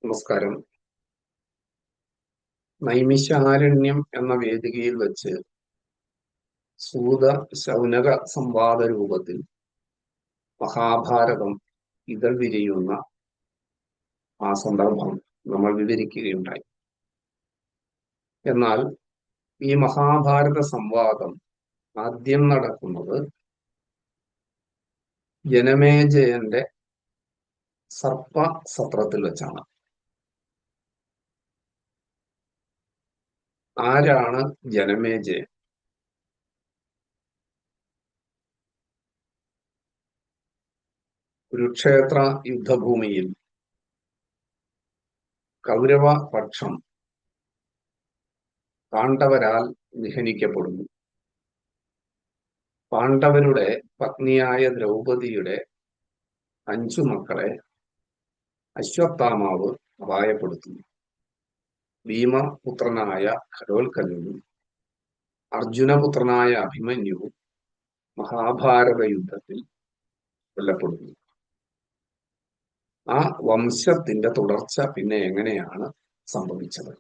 നമസ്കാരം. നൈമിഷാരണ്യം എന്ന വേദികയിൽ വെച്ച് സൂത ശൗനക സംവാദ രൂപത്തിൽ മഹാഭാരതം ഇതൾ വിരിയുന്ന ആ സന്ദർഭം നമ്മൾ വിവരിക്കുകയുണ്ടായി. എന്നാൽ ഈ മഹാഭാരത സംവാദം ആദ്യം നടക്കുന്നത് ജനമേജയന്റെ സർപ്പ സത്രത്തിൽ വെച്ചാണ്. ആരാണ് ജനമേജയൻ? കുരുക്ഷേത്ര യുദ്ധഭൂമിയിൽ കൗരവ പക്ഷം പാണ്ഡവരാൽ നിഹനിക്കപ്പെടുന്നു. പാണ്ഡവരുടെ പത്നിയായ ദ്രൗപദിയുടെ 5 മക്കളെ അശ്വത്ഥാമാവ് അപായപ്പെടുത്തുന്നു. ഭീമപുത്രനായ ഖരോൽക്കനും അർജുനപുത്രനായ അഭിമന്യുവും മഹാഭാരത യുദ്ധത്തിൽ കൊല്ലപ്പെടുന്നു. ആ വംശത്തിന്റെ തുടർച്ച പിന്നെ എങ്ങനെയാണ് സംഭവിച്ചത്?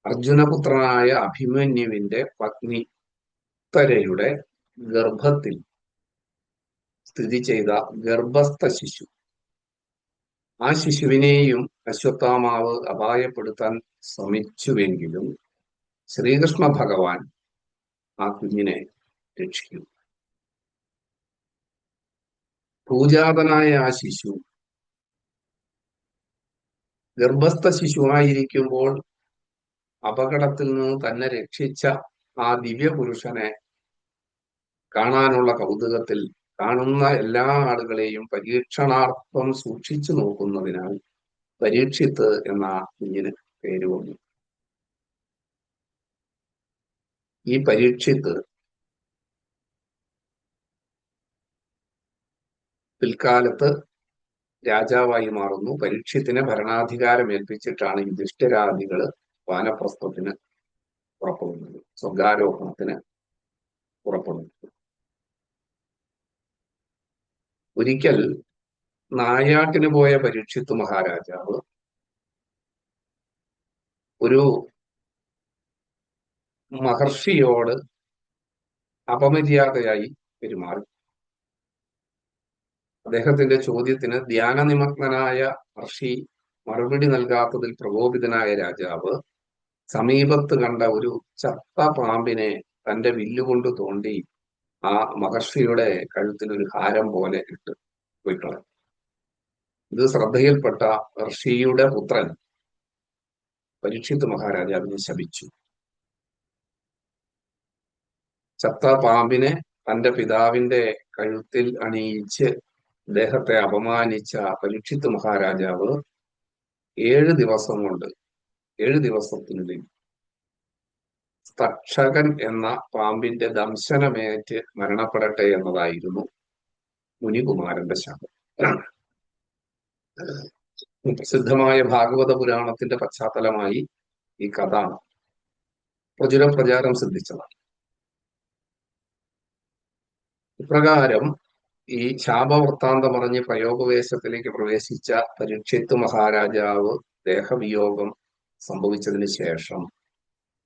അർജുനപുത്രനായ അഭിമന്യുവിന്റെ പത്നി ഉത്തരയുടെ ഗർഭത്തിൽ സ്ഥിതി ചെയ്ത ഗർഭസ്ഥ ശിശു, ആ ശിശുവിനെയും അശ്വത്ഥാമാവ് അപായപ്പെടുത്താൻ ശ്രമിച്ചുവെങ്കിലും ശ്രീകൃഷ്ണ ഭഗവാൻ ആ കുഞ്ഞിനെ രക്ഷിക്കും. ഭൂജാതനായ ആ ശിശു ഗർഭസ്ഥ ശിശുവായിരിക്കുമ്പോൾ അപകടത്തിൽ നിന്ന് തന്നെ രക്ഷിച്ച ആ ദിവ്യപുരുഷനെ കാണാനുള്ള കൗതുകത്തിൽ കാണുന്ന എല്ലാ ആളുകളെയും പരീക്ഷണാർത്ഥം സൂക്ഷിച്ചു നോക്കുന്നതിനാൽ പരീക്ഷിത്ത് എന്ന കുഞ്ഞിന് പേര് വന്നു. ഈ പരീക്ഷിത്ത് പിൽക്കാലത്ത് രാജാവായി മാറുന്നു. പരീക്ഷത്തിനെ ഭരണാധികാരം ഏൽപ്പിച്ചിട്ടാണ് യുധിഷ്ഠിരാദികള് വാനപ്രസ്ഥത്തിന് പുറപ്പെടുന്നത്, സ്വർഗാരോഹണത്തിന് പുറപ്പെടുന്നത്. ഒരിക്കൽ നായാട്ടിന് പോയ പരീക്ഷിത്ത് മഹാരാജാവ് ഒരു മഹർഷിയോട് അപമര്യാദയായി പെരുമാറി. അദ്ദേഹത്തിന്റെ ചോദ്യത്തിന് ധ്യാനനിമഗ്നനായ മഹർഷി മറുപടി നൽകാത്തതിൽ പ്രകോപിതനായ രാജാവ് സമീപത്ത് കണ്ട ഒരു ചത്ത പാമ്പിനെ തന്റെ വില്ലുകൊണ്ട് തോണ്ടി ആ മഹർഷിയുടെ കഴുത്തിൽ ഒരു ഹാരം പോലെ ഇട്ട് പോയിക്കളഞ്ഞു. ഇത് ശ്രദ്ധയിൽപ്പെട്ട ഋഷിയുടെ പുത്രൻ പരീക്ഷിത്ത് മഹാരാജാവിനെ ശപിച്ചു. ചത്ത പാമ്പിനെ തന്റെ പിതാവിന്റെ കഴുത്തിൽ അണിയിച്ച് അദ്ദേഹത്തെ അപമാനിച്ച പരീക്ഷിത്ത് മഹാരാജാവ് 7 ദിവസം കൊണ്ട് 7 ദിവസത്തിനുള്ളിൽ തക്ഷകൻ എന്ന പാമ്പിന്റെ ദംശനമേറ്റ് മരണപ്പെടട്ടെ എന്നതായിരുന്നു മുനികുമാരന്റെ ശാപം. പ്രസിദ്ധമായ ഭാഗവത പുരാണത്തിന്റെ പശ്ചാത്തലമായി ഈ കഥ പ്രചാരം സിദ്ധിച്ചതാണ്. ഇപ്രകാരം ഈ ശാപവൃത്താന്തമറിഞ്ഞ് പ്രയോഗവേശത്തിലേക്ക് പ്രവേശിച്ച പരീക്ഷിത്ത് മഹാരാജാവ് ദേഹവിയോഗം സംഭവിച്ചതിന് ശേഷം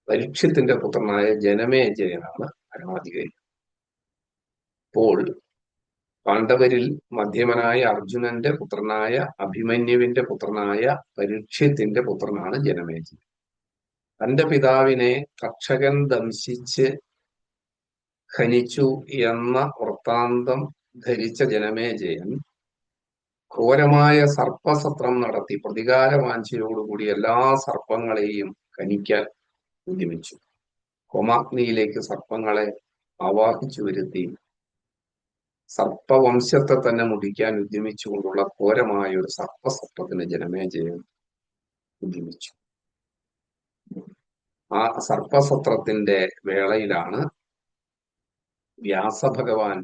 പരീക്ഷത്തിന്റെ പുത്രനായ ജനമേജയനാണ് പരമാധികാരി. അപ്പോൾ പാണ്ഡവരിൽ മധ്യമനായ അർജുനന്റെ പുത്രനായ അഭിമന്യുവിന്റെ പുത്രനായ പരീക്ഷത്തിന്റെ പുത്രനാണ് ജനമേജയൻ. തന്റെ പിതാവിനെ തക്ഷകൻ ദംശിച്ച് ഖനിച്ചു എന്ന വൃത്താന്തം ധരിച്ച ജനമേജയൻ ഘോരമായ സർപ്പസത്രം നടത്തി പ്രതികാരവാഞ്ചയോടുകൂടി എല്ലാ സർപ്പങ്ങളെയും ഖനിക്കാൻ ഉദ്യമിച്ചു. ഹോമാഗ്നിയിലേക്ക് സർപ്പങ്ങളെ ആവാഹിച്ചു വരുത്തി സർപ്പവംശത്തെ തന്നെ മുടിക്കാൻ ഉദ്യമിച്ചുകൊണ്ടുള്ള ഘോരമായ ഒരു സർപ്പസത്രത്തിന് ജനമേജയൻ ഉദ്യമിച്ചു. ആ സർപ്പസത്രത്തിന്റെ വേളയിലാണ് വ്യാസഭഗവാൻ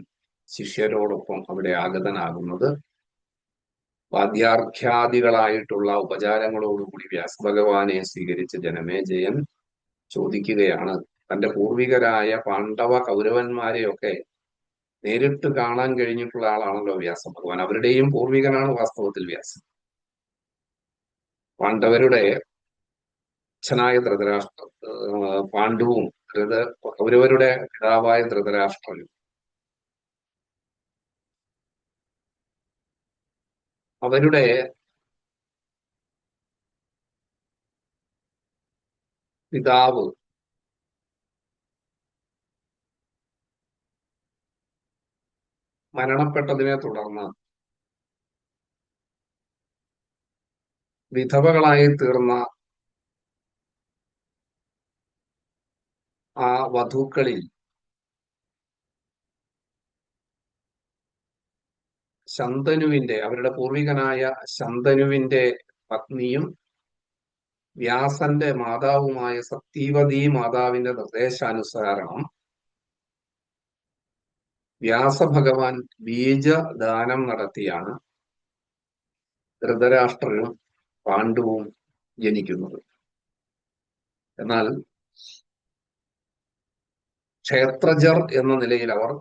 ശിഷ്യരോടൊപ്പം അവിടെ ആഗതനാകുന്നത്. വാദ്യാർഘ്യാദികളായിട്ടുള്ള ഉപചാരങ്ങളോടുകൂടി വ്യാസഭഗവാനെ സ്വീകരിച്ച ജനമേജയൻ ചോദിക്കുകയാണ്, തന്റെ പൂർവികരായ പാണ്ഡവ കൗരവന്മാരെയൊക്കെ നേരിട്ട് കാണാൻ കഴിഞ്ഞിട്ടുള്ള ആളാണല്ലോ വ്യാസഭഗവാൻ. അവരുടെയും പൂർവികനാണ് വാസ്തവത്തിൽ വ്യാസൻ. പാണ്ഡവരുടെ അച്ഛനായ ധൃതരാഷ്ട്ര പാണ്ഡുവും കൗരവരുടെ പിതാവായ ധൃതരാഷ്ട്രനും അവരുടെ പിതാവ് മരണപ്പെട്ടതിനെ തുടർന്ന് വിധവകളായി തീർന്ന ആ വധൂക്കളിൽ അവരുടെ പൂർവികനായ ശന്തനുവിന്റെ പത്നിയും വ്യാസന്റെ മാതാവുമായ സത്യവതി മാതാവിന്റെ നിർദ്ദേശാനുസാരണം വ്യാസഭഗവാൻ ബീജദാനം നടത്തിയാണ് ധൃതരാഷ്ട്രനും പാണ്ഡുവും ജനിക്കുന്നത്. എന്നാൽ ക്ഷേത്രജർ എന്ന നിലയിൽ അവർ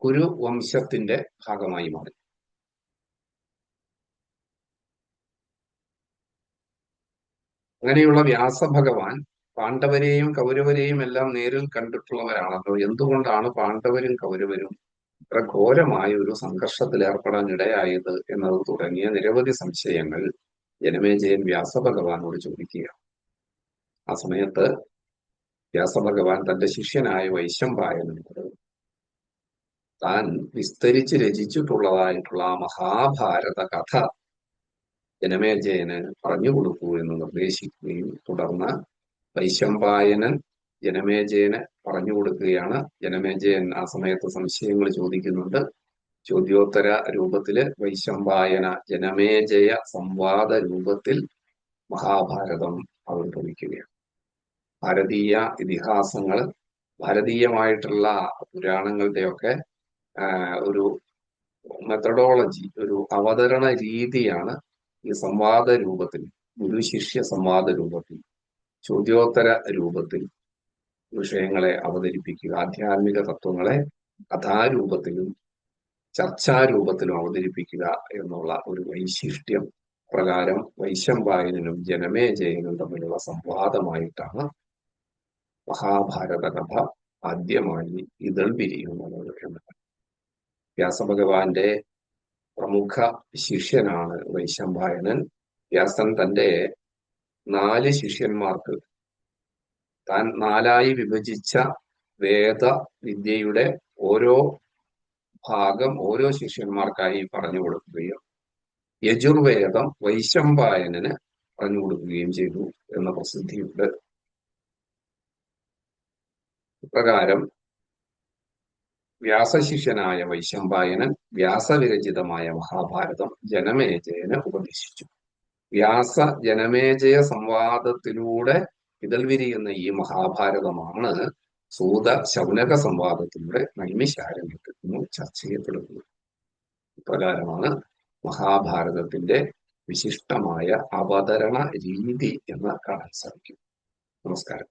കുരുവംശത്തിന്റെ ഭാഗമായി മാറി. അങ്ങനെയുള്ള വ്യാസഭഗവാൻ പാണ്ഡവരെയും കൗരവരെയും എല്ലാം നേരിൽ കണ്ടിട്ടുള്ളവരാണല്ലോ. എന്തുകൊണ്ടാണ് പാണ്ഡവരും കൗരവരും ഇത്ര ഘോരമായ ഒരു സംഘർഷത്തിൽ ഏർപ്പെടാൻ ഇടയായത് എന്നത് തുടങ്ങിയ നിരവധി സംശയങ്ങൾ ജനമേജയൻ വ്യാസഭഗവാനോട് ചോദിക്കുക. ആ സമയത്ത് വ്യാസഭഗവാൻ തന്റെ ശിഷ്യനായ വൈശമ്പായനോട് താൻ വിസ്തരിച്ച് രചിച്ചിട്ടുള്ളതായിട്ടുള്ള ആ മഹാഭാരത കഥ ജനമേജയന് പറഞ്ഞു കൊടുക്കൂ എന്ന് നിർദ്ദേശിക്കുകയും തുടർന്ന് വൈശമ്പായനൻ ജനമേജയന് പറഞ്ഞു കൊടുക്കുകയാണ്. ജനമേജയൻ ആ സമയത്ത് സംശയങ്ങൾ ചോദിക്കുന്നുണ്ട്. ചോദ്യോത്തര രൂപത്തില് വൈശമ്പായന ജനമേജയ സംവാദ രൂപത്തിൽ മഹാഭാരതം അവതരിപ്പിക്കുകയാണ്. ഭാരതീയ ഇതിഹാസങ്ങൾ, ഭാരതീയമായിട്ടുള്ള പുരാണങ്ങളുടെയൊക്കെ ഒരു മെത്തഡോളജി, ഒരു അവതരണ രീതിയാണ് ഈ സംവാദ രൂപത്തിൽ, ഗുരുശിഷ്യ സംവാദ രൂപത്തിൽ, ചോദ്യോത്തര രൂപത്തിൽ വിഷയങ്ങളെ അവതരിപ്പിക്കുക. ആധ്യാത്മിക തത്വങ്ങളെ കഥാരൂപത്തിലും ചർച്ചാരൂപത്തിലും അവതരിപ്പിക്കുക എന്നുള്ള ഒരു വൈശിഷ്ട്യം പ്രകാരം വൈശമ്പായനനും ജനമേജയനും തമ്മിലുള്ള സംവാദമായിട്ടാണ് മഹാഭാരത കഥ ആദ്യമായി ഇതൾ പിരിയുന്നത് എന്നാണ്. വ്യാസഭഗവാന്റെ പ്രമുഖ ശിഷ്യനാണ് വൈശമ്പായനൻ. വ്യാസൻ തന്റെ 4 ശിഷ്യന്മാർക്ക് താൻ 4ആയി വിഭജിച്ച വേദവിദ്യയുടെ ഓരോ ഭാഗം ഓരോ ശിഷ്യന്മാർക്കായി പറഞ്ഞു കൊടുക്കുകയും യജുർവേദം വൈശമ്പായനന് പറഞ്ഞു കൊടുക്കുകയും ചെയ്തു എന്ന പ്രസിദ്ധിയുണ്ട്. ഇപ്രകാരം വ്യാസശിഷ്യനായ വൈശമ്പായനൻ വ്യാസവിരചിതമായ മഹാഭാരതം ജനമേജയന് ഉപദേശിച്ചു. വ്യാസ ജനമേജയ സംവാദത്തിലൂടെ ഇതൾ വിരിയുന്ന ഈ മഹാഭാരതമാണ് സൂത ശൗനക സംവാദത്തിലൂടെ നൈമിശാരണ്യത്തിൽ നിന്നും ചർച്ച ചെയ്യപ്പെടുന്നത്. ഇപ്രകാരമാണ് മഹാഭാരതത്തിന്റെ വിശിഷ്ടമായ അവതരണ രീതി എന്ന് കാണാൻ സാധിക്കും. നമസ്കാരം.